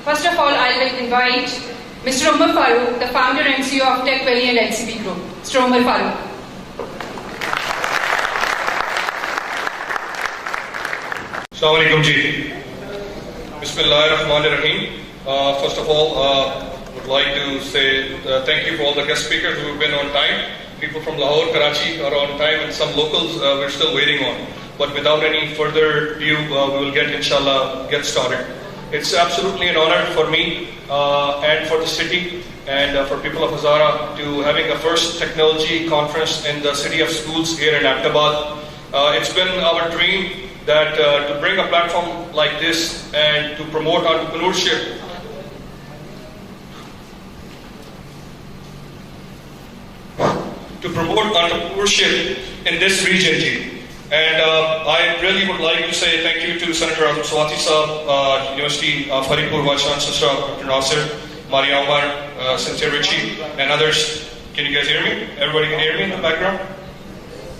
First of all, I will invite Mr. Umar Farooq, the founder and CEO of TechValley and LCB Group. Mr. Umar Farooq. Assalamu alaikum ji. Bismillahirrahmanirrahim. First of all, would like to say thank you for all the guest speakers who have been on time. People from Lahore, Karachi are on time, and some locals we're still waiting on. But without any further ado, we will get started. It's absolutely an honor for me and for the city and for people of Hazara to having a first technology conference in the city of schools here in Abbottabad. It's been our dream that to bring a platform like this and to promote entrepreneurship. In this region, Ji. And I really would like to say thank you to Senator Swati Saab, University of Haripur, Vice Chancellor Dr. Nasir, Umar, Sincere Richie, and others. Can you guys hear me? Everybody can hear me in the background?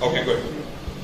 Okay, good.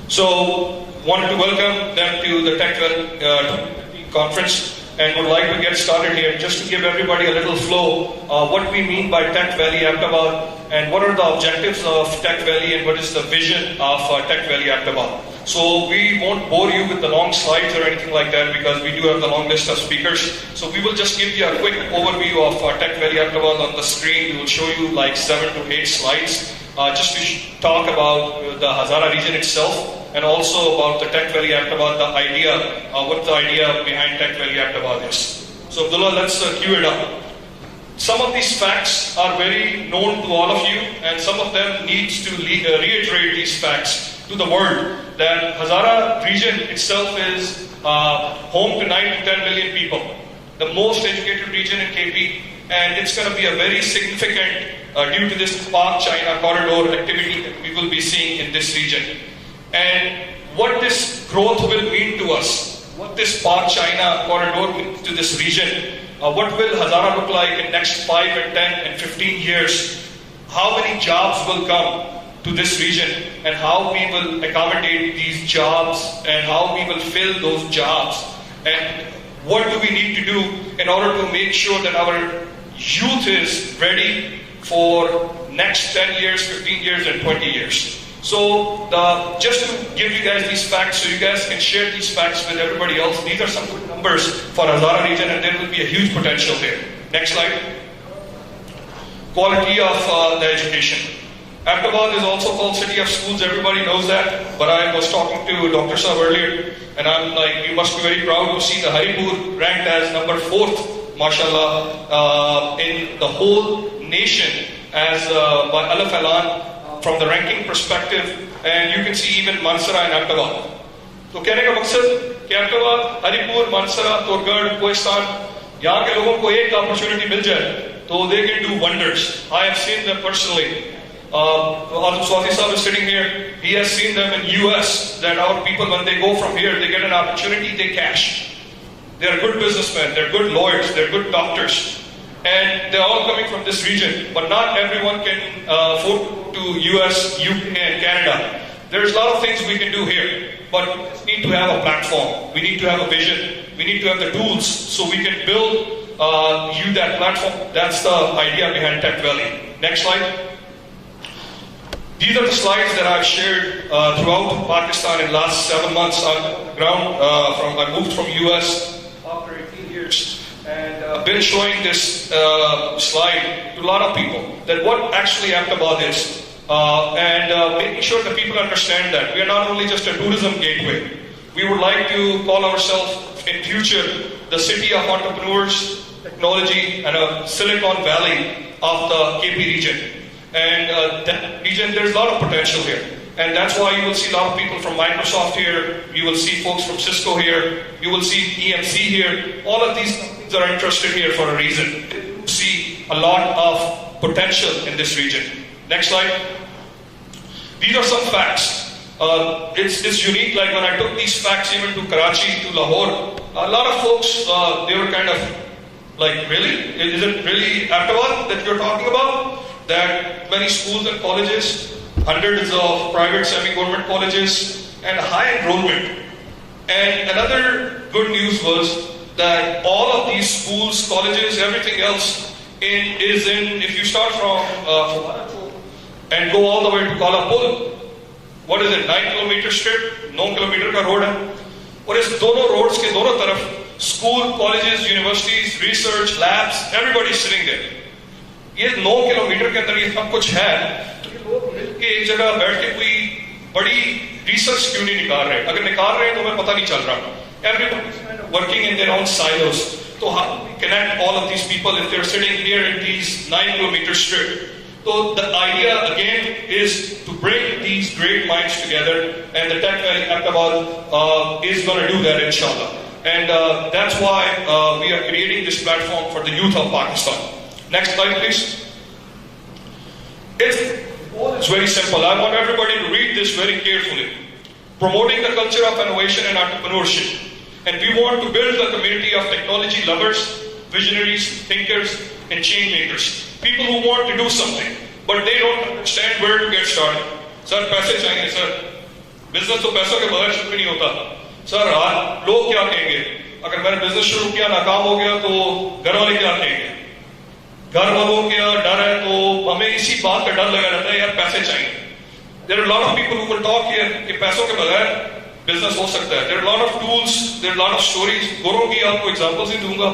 So, wanted to welcome them to the TechValley conference and would like to get started here just to give everybody a little flow what we mean by TechValley Abbottabad and what are the objectives of TechValley and what is the vision of TechValley Abbottabad. So we won't bore you with the long slides or anything like that because we do have the long list of speakers. So we will just give you a quick overview of TechValley Abbottabad on the screen. We will show you like 7 to 8 slides just to talk about the Hazara region itself and also about the TechValley Abbottabad, the idea, what the idea behind TechValley Abbottabad is. So Abdullah, let's cue it up. Some of these facts are very known to all of you and some of them needs to reiterate these facts to the world that Hazara region itself is home to 9 to 10 million people, the most educated region in KP, and it's going to be a very significant due to this Pak-China corridor activity that we will be seeing in this region. And what this growth will mean to us, what this Pak-China corridor means to this region, what will Hazara look like in next 5 and 10 and 15 years, how many jobs will come to this region and how we will accommodate these jobs and how we will fill those jobs and what do we need to do in order to make sure that our youth is ready for next 10 years, 15 years and 20 years. So just to give you guys these facts so you guys can share these facts with everybody else, these are some good numbers for Hazara region and there will be a huge potential there. Next slide. Quality of the education. Abbottabad is also called City of Schools, everybody knows that, but I was talking to Dr. Saab earlier and I'm like, you must be very proud to see the Haripur ranked as number 4th, mashallah, in the whole nation as by Alaf Alan from the ranking perspective, and you can see even Mansara and Abbottabad. So कहने का मकसद कि Abbottabad, Haripur, Mansara, Torgarh, Kohistan, यहाँ के लोगों को एक opportunity मिल जाए, तो they can do wonders. I have seen them personally. Swati Saab is sitting here. He has seen them in US that our people, when they go from here, they get an opportunity, they cash. They are good businessmen, they're good lawyers, they're good doctors. And they're all coming from this region. But not everyone can afford to US, UK and Canada. There's a lot of things we can do here. But we need to have a platform. We need to have a vision. We need to have the tools so we can build you that platform. That's the idea behind TechValley. Next slide. These are the slides that I've shared throughout Pakistan in the last 7 months on the ground. I moved from US after 18 years and been showing this slide to a lot of people that what actually Abbottabad is and making sure that people understand that we are not only just a tourism gateway. We would like to call ourselves in future the city of entrepreneurs, technology and a Silicon Valley of the KP region. And that region, there's a lot of potential here. And that's why you will see a lot of people from Microsoft here, you will see folks from Cisco here, you will see EMC here. All of these companies are interested here for a reason. They see a lot of potential in this region. Next slide. These are some facts. It's unique, like when I took these facts even to Karachi, to Lahore, a lot of folks, they were kind of like, really? Is it really Abbottabad that you're talking about? That many schools and colleges, hundreds of private semi-government colleges, and high enrollment. And another good news was that all of these schools, colleges, everything else if you start from and go all the way to Kolhapur, what is it, 9 kilometer strip, 9 kilometer का road है, और इस दोनों roads के दोनों तरफ school, colleges, universities, research, labs, everybody is sitting there. ये 9 kilometre के अंदर ये सब कुछ है, तो ये लोग मिलके एक जगह बैठ के कोई बड़ी research क्यों नहीं निकाल रहे? अगर निकाल रहे हैं तो हमें पता नहीं चल रहा. Everybody is kind of working in their own silos. So how do we connect all of these people if they're sitting here in these 9 kilometer strip? So the idea again is to bring these great minds together, and the TechValley Abbottabad is going to do that, inshallah. And that's why we are creating this platform for the youth of Pakistan. Next slide, please. It's very simple. I want everybody to read this very carefully. Promoting the culture of innovation and entrepreneurship. And we want to build a community of technology lovers, visionaries, thinkers, and change makers. People who want to do something, but they don't understand where to get started. Sir, पैसे चाहिए sir. Business तो पैसों के बगैर शुरू नहीं होता. Sir, लोग क्या कहेंगे? अगर मैंने business शुरू किया नाकाम हो गया तो घर वाले क्या कहेंगे? घर वालों का डर है तो हमें इसी बात का डर लगा रहता है यार पैसे चाहिए. There are a lot of people who will talk here कि पैसों के बगैर business हो सकता है. There are a lot of tools, there are a lot of stories. गोरों की आपको examples ही दूंगा.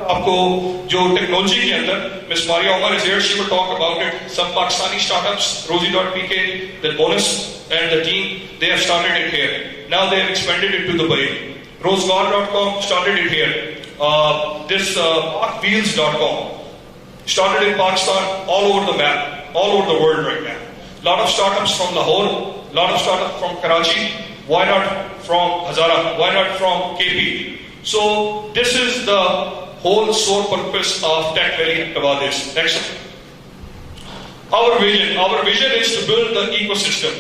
आपको जो technology के अंदर, Miss Maria Umar is here, she will talk about it. Some Pakistani startups, Rosie.pk, the bonus and the team, they have started it here. Now they have expanded it to Dubai. RoseGod.com started it here. Wheels.com started in Pakistan, all over the map, all over the world right now. Lot of startups from Lahore, lot of startups from Karachi. Why not from Hazara? Why not from KP? So this is the whole sole purpose of TechValley Abbottabad. Next. Our vision is to build the ecosystem.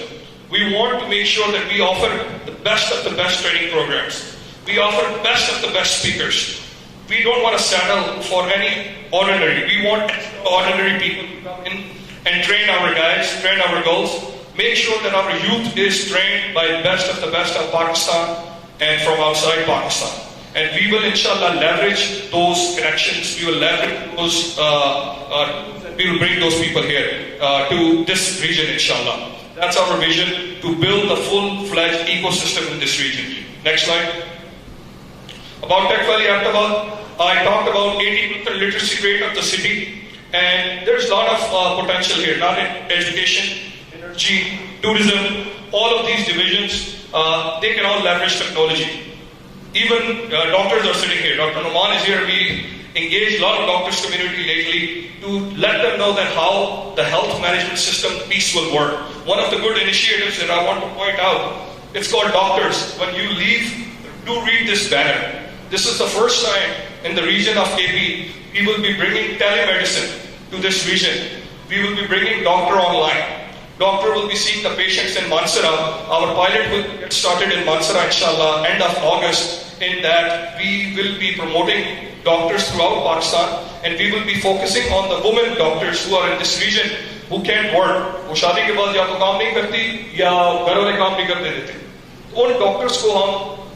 We want to make sure that we offer the best of the best training programs. We offer best of the best speakers. We don't want to settle for any ordinary. We want ordinary people to come in and train our guys, train our girls. Make sure that our youth is trained by best of the best of Pakistan and from outside Pakistan. And we will, inshallah, leverage those connections. We will leverage those, we will bring those people here to this region, inshallah. That's our vision, to build a full-fledged ecosystem in this region. Next slide. About TechValley Abbottabad, I talked about 80% literacy rate of the city. And there's a lot of potential here, not in education, energy, tourism, all of these divisions, they can all leverage technology. Even doctors are sitting here. Dr. Umar is here. We engaged a lot of doctors community lately to let them know that how the health management system piece will work. One of the good initiatives that I want to point out, it's called Doctors. When you leave, do read this banner. This is the first time in the region of KP, we will be bringing telemedicine to this region. We will be bringing doctor online. Doctor will be seeing the patients in Mansara. Our pilot will get started in Mansara, inshallah, end of August. In that, we will be promoting doctors throughout Pakistan, and we will be focusing on the women doctors who are in this region who can't work. वो शादी के बाद या तो काम नहीं करती या घर वाले काम नहीं करते देते. उन doctors को हम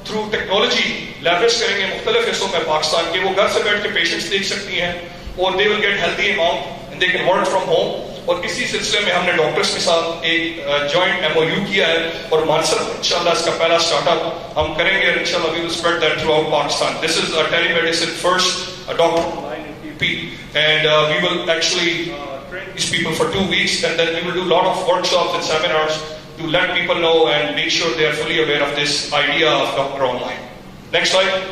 through technology leverage करेंगे मुख्तलिफ हिस्सों में पाकिस्तान के. वो घर से बैठ के patients देख सकती हैं और they will get healthy amount and they can work from home. और इसी सिलसिले में हमने डॉक्टर्स के साथ एक जॉइंट MOU किया है और मानसर इंशाल्लाह इसका पहला स्टार्टअप हम करेंगे और इंशाल्लाह we will spread that throughout Pakistan. This is a telemedicine first, a doctor online in PP, and we will actually train these people for 2 weeks, and then we will do a lot of workshops and seminars to let people know and make sure they are fully aware of this idea of doctor online. Next slide.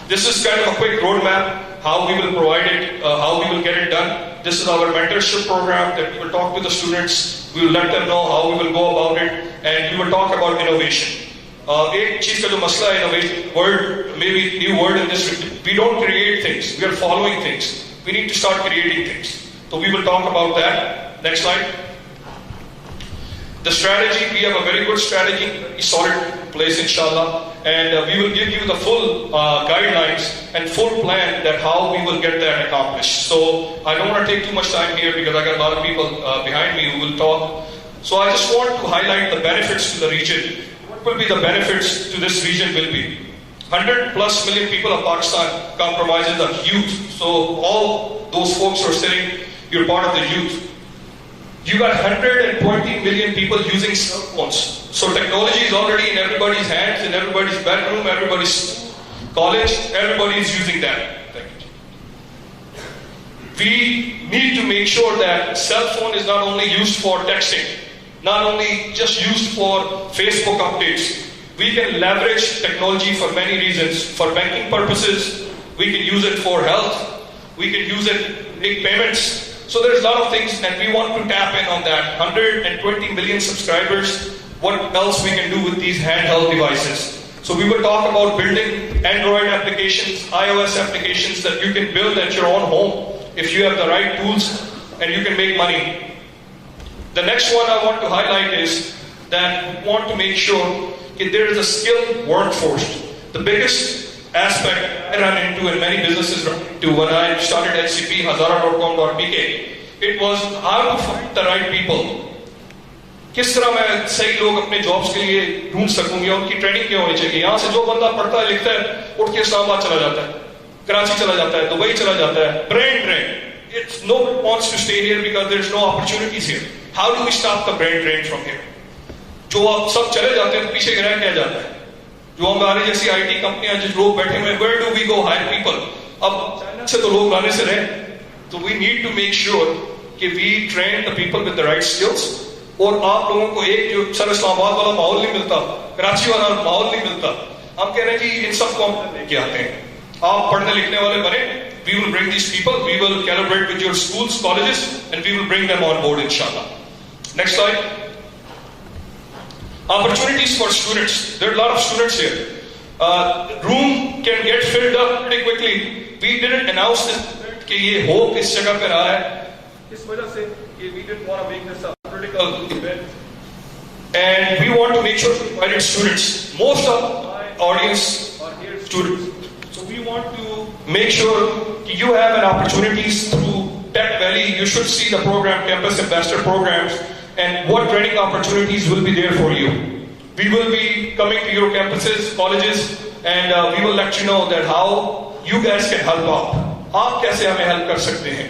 This is kind of a quick roadmap, how we will provide it, how we will get it done. This is our mentorship program that we will talk to the students, we will let them know how we will go about it, and we will talk about innovation. एक चीज का जो मसला है innovation word, maybe new word in this, we don't create things, we are following things. We need to start creating things. So we will talk about that. Next slide. The strategy, we have a very good strategy, a solid place inshallah, and we will give you the full guidelines and full plan that how we will get that accomplished. So I don't want to take too much time here because I got a lot of people behind me who will talk. So I just want to highlight the benefits to the region. What will be the benefits to this region will be? 100 plus million people of Pakistan comprises the youth. So all those folks who are sitting, you're part of the youth. You got 120 million people using cell phones. So technology is already in everybody's hands, in everybody's bedroom, everybody's college, everybody's using that. We need to make sure that cell phone is not only used for texting, not only just used for Facebook updates. We can leverage technology for many reasons. For banking purposes, we can use it for health, we can use it to make payments. So there's a lot of things, and we want to tap in on that. 120 million subscribers, what else we can do with these handheld devices? So we will talk about building Android applications, iOS applications that you can build at your own home if you have the right tools and you can make money. The next one I want to highlight is that we want to make sure that there is a skilled workforce. The biggest aspect I run into and many businesses run into when I started HCP, hazara.com.pk, it was how to find the right people. किस तरह मैं सही लोग अपने jobs के लिए ढूंढ सकूंगी, उनकी ट्रेनिंग क्या होनी चाहिए. यहाँ से जो बंदा पढ़ता है लिखता है उठ के इस्लामाबाद चला जाता है, कराची चला जाता है, दुबई चला जाता है. Brain drain. It's no one wants to stay here because there's no opportunities here. How do we stop the brain drain from here? जो आप सब चले जाते हैं तो पीछे गिरा क्या जाता है? जो हमारे जैसी आईटी कंपनियां जिस लोग बैठे हुए, where do we go hire people? अब चाइना से तो लोग लाने से रहे. तो we need to make sure कि we train the people with the right skills. और आप लोगों को एक जो सर इस्लामाबाद वाला माहौल नहीं मिलता, कराची वाला माहौल नहीं मिलता, हम कह रहे हैं जी इन सबको हम लेके आते हैं. आप पढ़ने लिखने वाले बने. We will bring these people, we will collaborate with your schools, colleges, and we will bring them on board inshallah. Next slide. Opportunities for students. There are a lot of students here. Room can get filled up pretty quickly. We didn't announce this कि ये हो किस जगह पे रहा है. इस वजह से कि we didn't want to make this a critical event. And we want to make sure we invited students. Most of my audience are here students. So we want to make sure that you have an opportunities through TechValley. You should see the program, Campus Ambassador programs, and what training opportunities will be there for you. We will be coming to your campuses, colleges, and we will let you know that how you guys can help out. आप कैसे हमें help कर सकते हैं?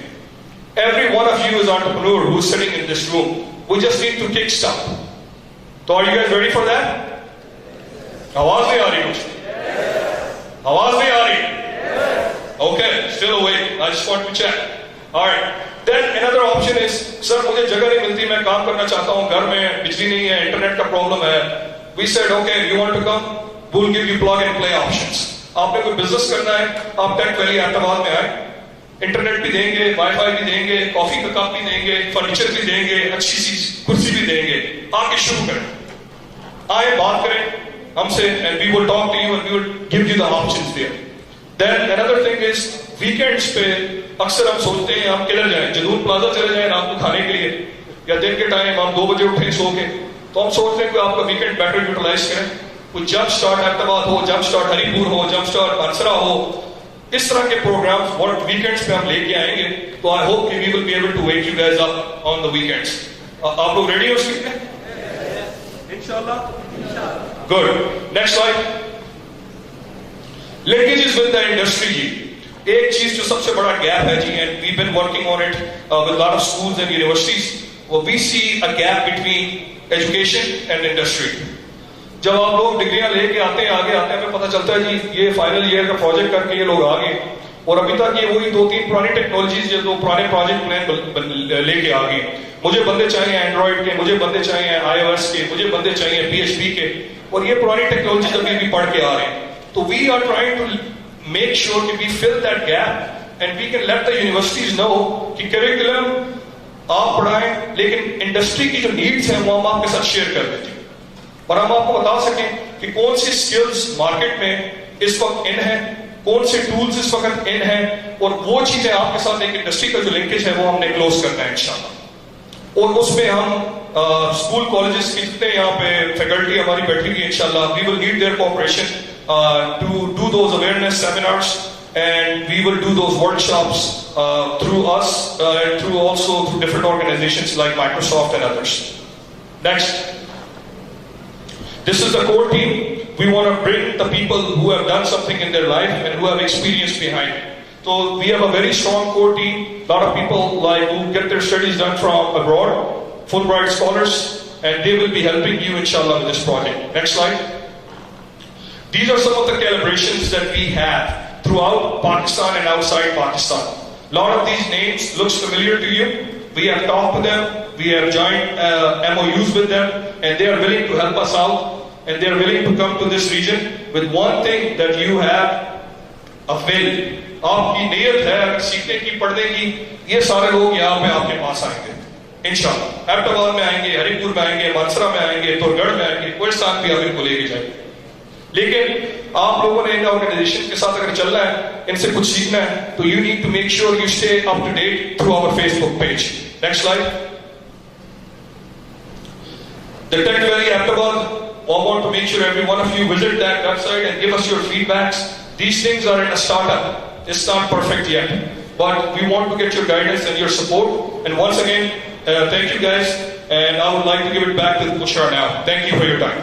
Every one of you is an entrepreneur who is sitting in this room. We just need to kickstart. So are you guys ready for that? आवाज नहीं आ रही कुछ? आवाज नहीं आ रही? Okay, still awake. I just want to check. All right. Then another option is, sir, मुझे जगह नहीं मिलती, मैं काम करना चाहता हूँ, घर में बिजली नहीं है, इंटरनेट का प्रॉब्लम है. We said, okay, you want to come? We'll give you plug and play options. आपने कोई बिजनेस करना है, आप TechValley अहमदाबाद में आए, इंटरनेट भी देंगे, वाईफाई भी देंगे, कॉफी का कप भी देंगे, फर्नीचर भी देंगे, अच्छी सी कुर्सी भी देंगे. आके शुरू करें, आए बात करें हमसे, and we will talk to you and we will give you the options there. Then another thing is, weekends पे अक्सर हम सोचते हैं हम किधर जाएं, जदूर प्लाजा चले जाएं रात को खाने के लिए, या दिन के टाइम हम 2 बजे उठे सो के, तो हम सोचते हैं कि आपका वीकेंड बेटर यूटिलाइज करें. कोई जंप स्टार्ट अहमदाबाद हो, जंप स्टार्ट हरीपुर हो, जंप स्टार्ट बरसरा हो, इस तरह के प्रोग्राम्स और वीकेंड्स पे हम लेके आएंगे. तो आई होप कि we will be able to wake you guys up on the weekends. आप लोग रेडी हो इसके लिए? इंशाल्लाह. Good. Next slide. Linkages with the industry जी. एक चीज जो सबसे बड़ा गैप है जी, and we been working on it with lot of schools and universities, वो we see a gap between education and industry. जब आप लोग डिग्रियां लेके आते हैं, आगे आते हैं, हमें पता चलता है जी ये फाइनल ईयर का प्रोजेक्ट करके ये लोग आगे, और अभी तक ये वही 2-3 पुरानी टेक्नोलॉजीज जो पुराने प्रोजेक्ट प्लान लेके आ गए. मुझे बंदे चाहिए एंड्रॉइड के, मुझे बंदे चाहिए iOS के, मुझे बंदे चाहिए PHP के, और ये पुरानी टेक्नोलॉजीज अभी भी पढ़ के आ रहे हैं. तो we are trying to make sure कि we fill that gap and we can let the universities know कि करिकुलम आप पढ़ाएं, लेकिन इंडस्ट्री की जो नीड्स हैं वो हम आपके साथ शेयर कर देते हैं, और हम आपको बता सकें कि कौन सी स्किल्स मार्केट में इस वक्त इन है, कौन से टूल्स इस वक्त इन है, और वो चीजें आपके साथ एक इंडस्ट्री का जो लिंकेज है वो हमने क्लोज करना है इंशाल्लाह. और उसमें हम स्कूल कॉलेजेस की जितने यहाँ पे फैकल्टी हमारी बैठी हुई है इंशाल्लाह, we will need their cooperation to do those awareness seminars, and we will do those workshops through us and through also through different organizations like Microsoft and others. Next. This is the core team. we want to bring the people who have done something in their life and who have experience behind it. So we have a very strong core team. A lot of people who get their studies done from abroad, Fulbright scholars, and they will be helping you, inshallah, with this project. Next slide. These are some of the calibrations that we have throughout Pakistan and outside Pakistan. A lot of these names looks familiar to you. We have talked to them, we have joined MOUs with them, and they are willing to help us out, and they are willing to come to this region with one thing, that you have a will. आपकी नियत है सीखने की, पढ़ने की, ये सारे लोग यहाँ पे आपके पास आएंगे इंशाल्लाह। एबटाबाद में आएंगे, हरिपुर में आएंगे, मानसरा में आएंगे, तुरगढ़ में आएंगे, कोई स्थान भी आप इनको लेके जाएंगे। लेकिन आप लोगों ने इन ऑर्गेनाइजेशन के साथ अगर चलना है, इनसे कुछ सीखना है, तो you need to make sure you stay up to date through our Facebook page. Next slide. The TechValley Abbottabad, I want to make sure every one of you visit that website and give us your feedbacks. These things are in a startup. It's not perfect yet, but we want to get your guidance and your support. And once again, thank you guys, and I would like to give it back to Umar now. Thank you for your time.